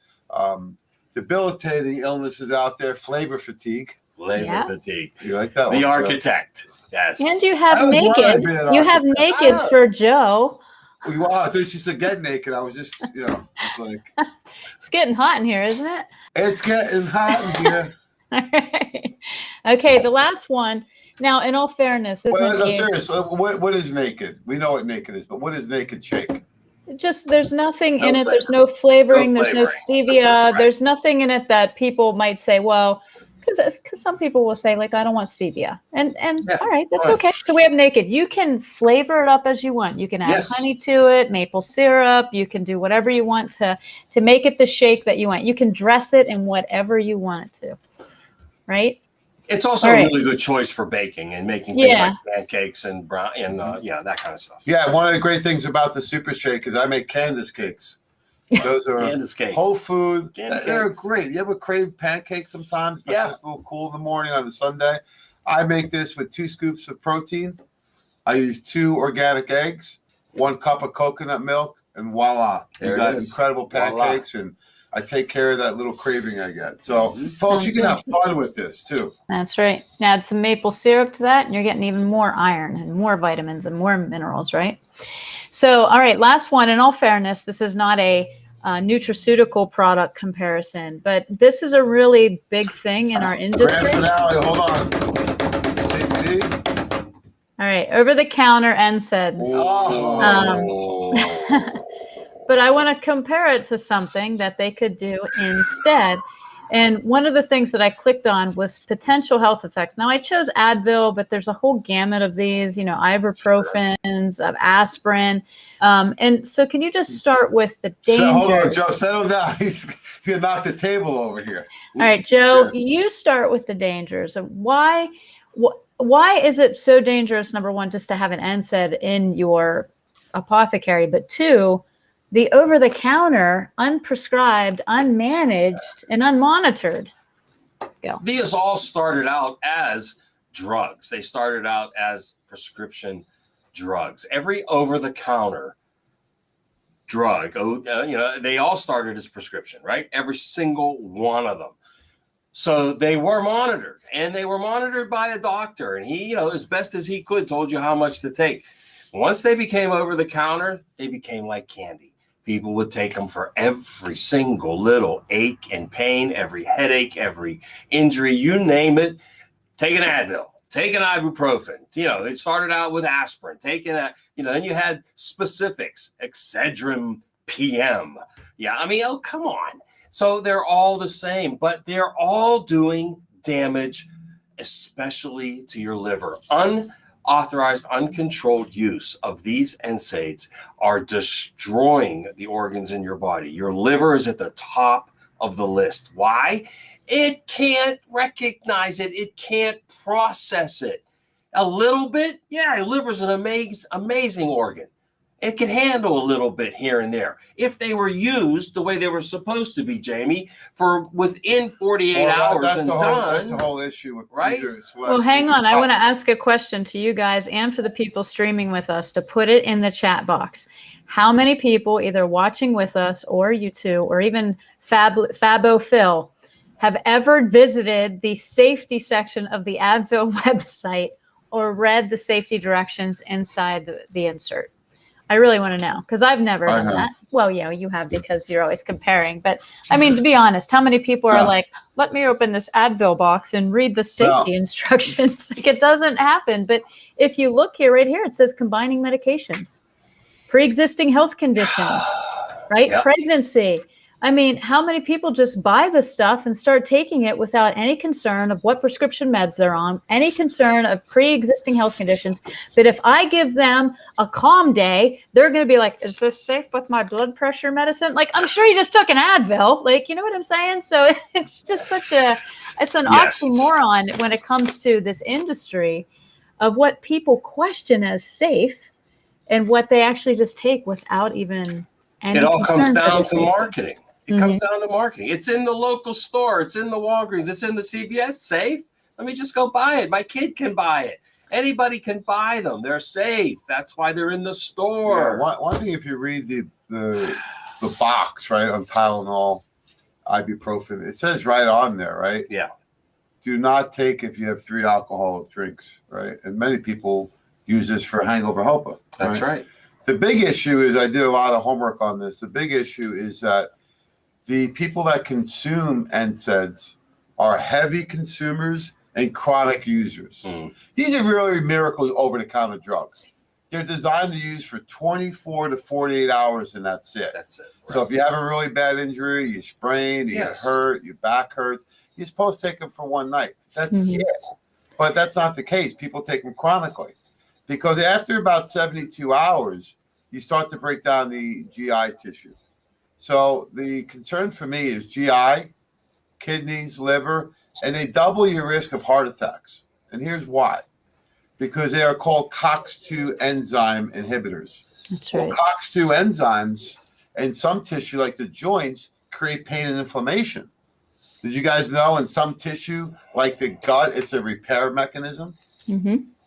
debilitating illnesses out there, flavor fatigue. Flavor fatigue. You like that one? The one? Architect. Yes. And you have naked. You have naked for Joe. Wow, I thought she said get naked. I was just, it's like. It's getting hot in here, isn't it? It's getting hot in here. All right. Okay, the last one. Now, in all fairness, serious. What is naked? We know what naked is, but what is naked shake? Just there's nothing in it. There's no flavoring. There's no stevia. Right. There's nothing in it that people might say, well, because some people will say, like, I don't want stevia. And all right, that's okay. So we have naked. You can flavor it up as you want. You can add honey to it, maple syrup. You can do whatever you want to make it the shake that you want. You can dress it in whatever you want it to. Right? It's also a really good choice for baking and making things like pancakes and brown and that kind of stuff. Yeah, one of the great things about the Super Shake is I make Candace cakes. Those are Candace cakes. Whole food. They're cakes. Great. You ever crave pancakes sometimes? Especially it's a little cool in the morning on a Sunday. I make this with 2 scoops of protein. I use 2 organic eggs, 1 cup of coconut milk, and voila. You got incredible pancakes and I take care of that little craving I get. So, folks, you can have fun with this, too. That's right. Add some maple syrup to that, and you're getting even more iron and more vitamins and more minerals, right? So, all right, last one. In all fairness, this is not a nutraceutical product comparison, but this is a really big thing in our industry. Grand finale, hold on. CBD. All right, over-the-counter NSAIDs. But I want to compare it to something that they could do instead. And one of the things that I clicked on was potential health effects. Now, I chose Advil, but there's a whole gamut of these, ibuprofens, of aspirin. And so can you just start with the dangers? So hold on, Joe, settle down. He's going to knock the table over here. All right, Joe, you start with the dangers. Why is it so dangerous, number one, just to have an NSAID in your apothecary, but 2, the over-the-counter, unprescribed, unmanaged, and unmonitored? Go. These all started out as drugs. They started out as prescription drugs. Every over-the-counter drug, they all started as prescription, right? Every single one of them. So they were monitored, and they were monitored by a doctor, and he, as best as he could, told you how much to take. Once they became over-the-counter, they became like candy. People would take them for every single little ache and pain, every headache, every injury, you name it. Take an Advil, take an ibuprofen. It started out with aspirin, taking that, then you had specifics, Excedrin PM. Come on. So they're all the same, but they're all doing damage, especially to your liver. Unauthorized, uncontrolled use of these NSAIDs are destroying the organs in your body. Your liver is at the top of the list. Why? It can't recognize it. It can't process it. A little bit, your liver's an amazing organ. It can handle a little bit here and there. If they were used the way they were supposed to be, Jamie, for within 48 hours that's the whole issue with right? Well, hang on. I want to ask a question to you guys and for the people streaming with us to put it in the chat box. How many people either watching with us or you two or even Fabo Phil have ever visited the safety section of the Advil website or read the safety directions inside the insert? I really want to know because I've never done that. Well, you have because you're always comparing. But I mean, to be honest, how many people are like, let me open this Advil box and read the safety instructions? Like it doesn't happen. But if you look here, right here, it says combining medications, pre-existing health conditions, right? Yep. Pregnancy, I mean, how many people just buy this stuff and start taking it without any concern of what prescription meds they're on, any concern of pre-existing health conditions? But if I give them a calm day, they're going to be like, is this safe with my blood pressure medicine? Like, I'm sure you just took an Advil. Like, you know what I'm saying? So it's just it's an oxymoron when it comes to this industry of what people question as safe and what they actually just take without even any It all comes concern for down their to safety. marketing. It comes down to marketing. It's in the local store. It's in the Walgreens. It's in the CVS. Safe. Let me just go buy it. My kid can buy it. Anybody can buy them. They're safe. That's why they're in the store. Yeah, one thing, if you read the box, right, on Tylenol, ibuprofen, it says right on there, right? Yeah. Do not take if you have 3 alcoholic drinks, right? And many people use this for hangover helper. That's right. The big issue is, I did a lot of homework on this. The big issue is that the people that consume NSAIDs are heavy consumers and chronic users. These are really miracle over-the-counter drugs. They're designed to use for 24 to 48 hours, and that's it. That's it. Right. So if you have a really bad injury, you sprain, you get hurt, your back hurts, you're supposed to take them for one night. That's it. But that's not the case. People take them chronically. Because after about 72 hours, you start to break down the GI tissue. So the concern for me is GI, kidneys, liver, and they double your risk of heart attacks. And here's why. Because they are called COX-2 enzyme inhibitors. That's right. Well, COX-2 enzymes in some tissue, like the joints, create pain and inflammation. Did you guys know in some tissue, like the gut, it's a repair mechanism?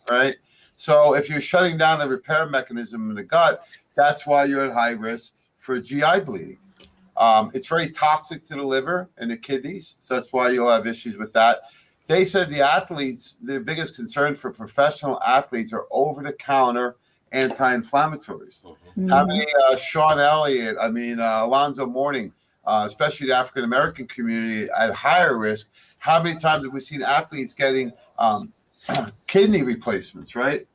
Right? So if you're shutting down the repair mechanism in the gut, that's why you're at high risk for GI bleeding. It's very toxic to the liver and the kidneys, so that's why you'll have issues with that. They said the athletes, the biggest concern for professional athletes are over-the-counter anti-inflammatories. How many Sean Elliott, Alonzo Mourning, especially the African-American community at higher risk, how many times have we seen athletes getting kidney replacements, right?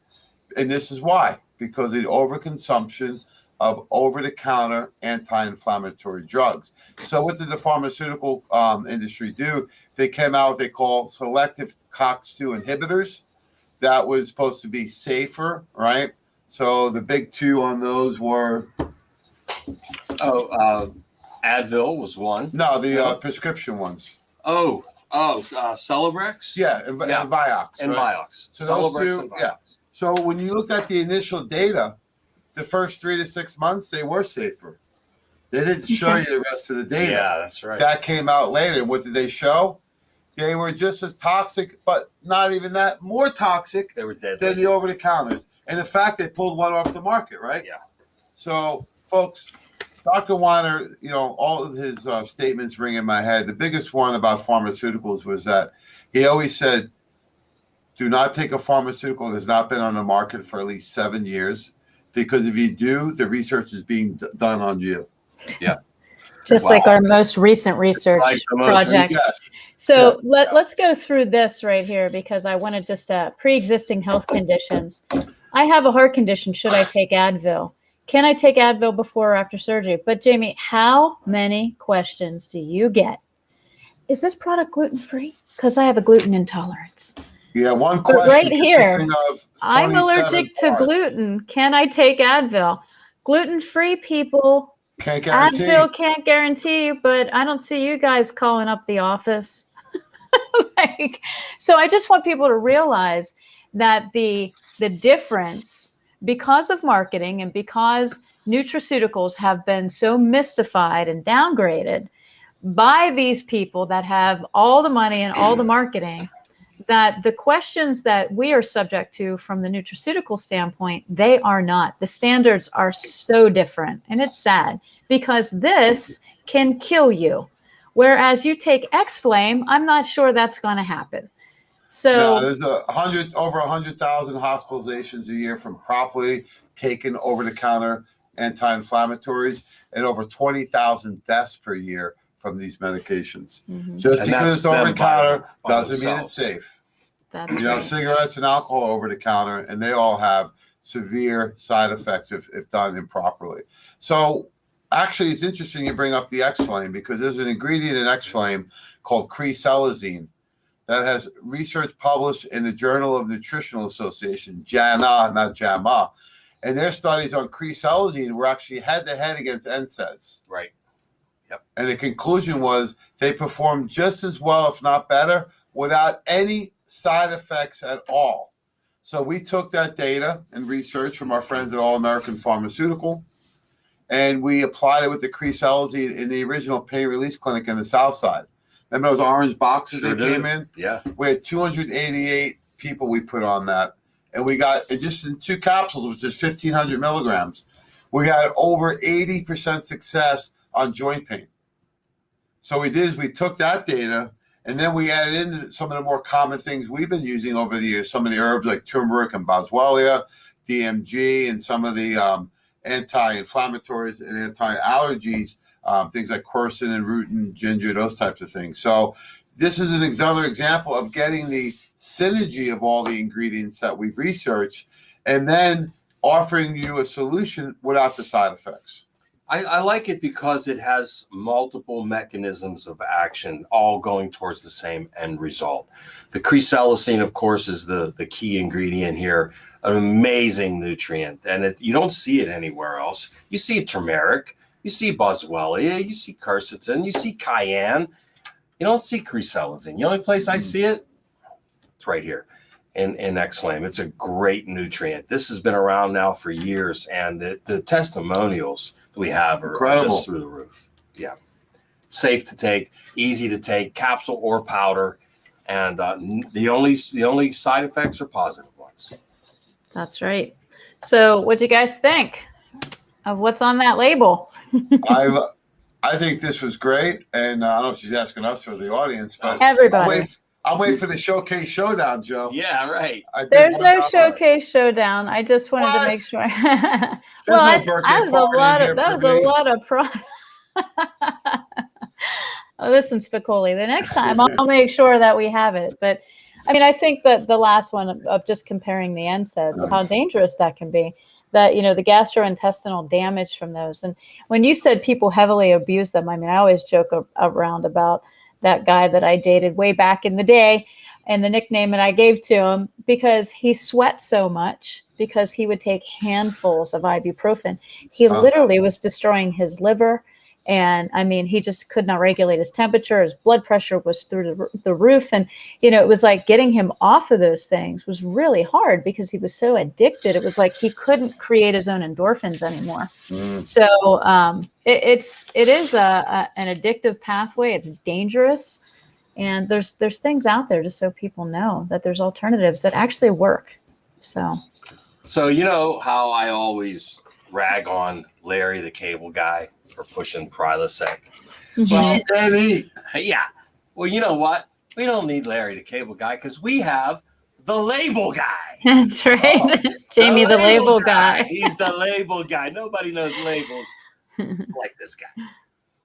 And this is why, because of the overconsumption of over-the-counter anti-inflammatory drugs. So what did the pharmaceutical industry do? They came out what they call selective COX-2 inhibitors. That was supposed to be safer, right? So the big two on those were... Advil was one. No, the prescription ones. Celebrex? Yeah, and Vioxx. And right? Vioxx. So those Celebrex two, and Vioxx. yeah. So when you looked at the initial data, the first 3 to 6 months, they were safer. They didn't show you the rest of the data. Yeah, that's right. That came out later. What did they show? They were just as toxic, but not even that, more toxic They were deadly than the over-the-counters. And in fact, they pulled one off the market, right? Yeah. So, folks, Dr. Weiner, all of his statements ring in my head. The biggest one about pharmaceuticals was that he always said, do not take a pharmaceutical that has not been on the market for at least 7 years, because if you do, the research is being done on you. Yeah. Just like our most recent research project. Yes. So let's go through this right here, because I want to just pre-existing health conditions. I have a heart condition. Should I take Advil? Can I take Advil before or after surgery? But Jamie, how many questions do you get? Is this product gluten-free? Because I have a gluten intolerance. Yeah, one question. Right here, I'm 27 allergic to gluten. Can I take Advil? Gluten-free people, can't guarantee. Advil can't guarantee, but I don't see you guys calling up the office. So I just want people to realize that the difference, because of marketing and because nutraceuticals have been so mystified and downgraded by these people that have all the money and all the marketing, that the questions that we are subject to from the nutraceutical standpoint, they are not. The standards are so different. And it's sad, because this can kill you. Whereas you take Xflame, I'm not sure that's going to happen. So there's over 100,000 hospitalizations a year from properly taken over-the-counter anti-inflammatories, and over 20,000 deaths per year from these medications. Just because it's over-the-counter doesn't mean it's safe. Cigarettes and alcohol over-the-counter, and they all have severe side effects if done improperly. So Actually, it's interesting you bring up the Xflame because there's an ingredient in Xflame called creselazine that has research published in the Journal of Nutritional Association, JANA, not JAMA. And their studies on creselazine were actually head-to-head against NSAIDs. Right. Yep. And the conclusion was they performed just as well, if not better, without any side effects at all. So we took that data and research from our friends at All American Pharmaceutical, and we applied it with the creselazine in the original pain release clinic in the South Side. Remember those orange boxes that came in? Yeah. We had 288 people we put on that. And we got, just in 2 capsules, which is 1,500 milligrams, we had over 80% success on joint pain. So we did is we took that data, and then we added in some of the more common things we've been using over the years, some of the herbs like turmeric and boswellia, DMG, and some of the anti-inflammatories and anti-allergies, things like quercetin and rutin, ginger, those types of things. So this is another example of getting the synergy of all the ingredients that we've researched and then offering you a solution without the side effects. I like it because it has multiple mechanisms of action, all going towards the same end result. The creselazine, of course, is the key ingredient here, an amazing nutrient, and you don't see it anywhere else. You see turmeric, you see boswellia, you see quercetin, you see cayenne. You don't see creselazine. The only place I see it, it's right here in Xflame. It's a great nutrient. This has been around now for years, and the testimonials we have are just through the roof. Yeah. Safe to take, easy to take, capsule or powder. And the only side effects are positive ones. That's right. So what do you guys think of what's on that label? I think this was great. And I don't know if she's asking us or the audience, but everybody. I'll wait for the showcase showdown, Joe. Yeah, right. There's no showcase showdown. I just wanted to make sure. Well, that was a lot of Oh, listen, Spicoli, the next time I'll make sure that we have it. But I mean, I think that the last one of just comparing the NSAIDs of how dangerous that can be, that, you know, the gastrointestinal damage from those. And when you said people heavily abuse them, I mean, I always joke around about that guy that I dated way back in the day and the nickname that I gave to him because he sweat so much because he would take handfuls of ibuprofen. He literally was destroying his liver. And I mean, he just could not regulate his temperature. His blood pressure was through the roof. And, you know, it was like getting him off of those things was really hard because he was so addicted. It was like he couldn't create his own endorphins anymore. So it is an addictive pathway. It's dangerous. And there's things out there just so people know that there's alternatives that actually work. So you know how I always rag on Larry, the cable guy, for pushing Prilosec. Well, Eddie. Yeah. Well, you know what? We don't need Larry, the cable guy, because we have the label guy. That's right. Jamie, the label guy. He's the label guy. Nobody knows labels like this guy.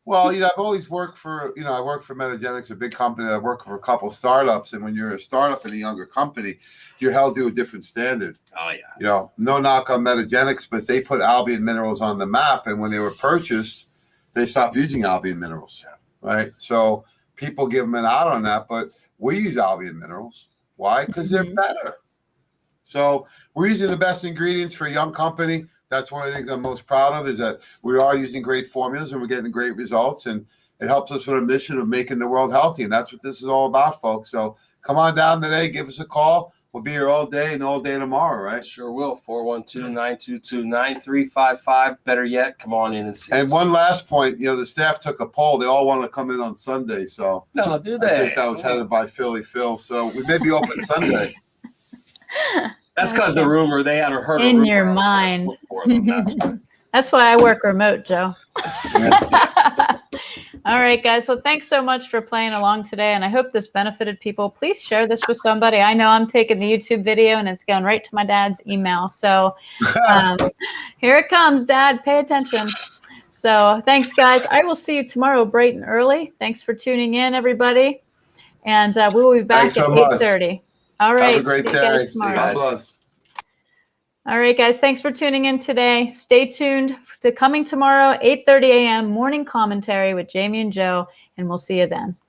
Well, you know, I've always worked for, you know, I work for Metagenics, a big company. I work for a couple startups. And when you're a startup in a younger company, you're held to a different standard. Oh, yeah. You know, no knock on Metagenics, but they put Albion Minerals on the map. And when they were purchased, they stopped using Albion Minerals, right? So people give them an out on that, but we use Albion Minerals. Why? Because they're better. So we're using the best ingredients for a young company. That's one of the things I'm most proud of is that we are using great formulas and we're getting great results. And it helps us with a mission of making the world healthy. And that's what this is all about, folks. So come on down today. Give us a call. We'll be here all day and all day tomorrow, right? Sure will. 412-922-9355. Better yet, come on in and see us. And one last point, you know, the staff took a poll. They all want to come in on Sunday. So no, do they? I think that was headed by Philly Phil. So we may be open Sunday. That's because the rumor, they had heard in your mind. That's why I work remote, Joe. All right, guys. Well, thanks so much for playing along today. And I hope this benefited people. Please share this with somebody. I know I'm taking the YouTube video and it's going right to my dad's email. So here it comes, Dad. Pay attention. So thanks, guys. I will see you tomorrow bright and early. Thanks for tuning in, everybody. And we will be back at 8:30. All right. Have a great day. God bless. All right, guys, thanks for tuning in today. Stay tuned to coming tomorrow, 8:30 a.m. morning commentary with Jamie and Joe, and we'll see you then.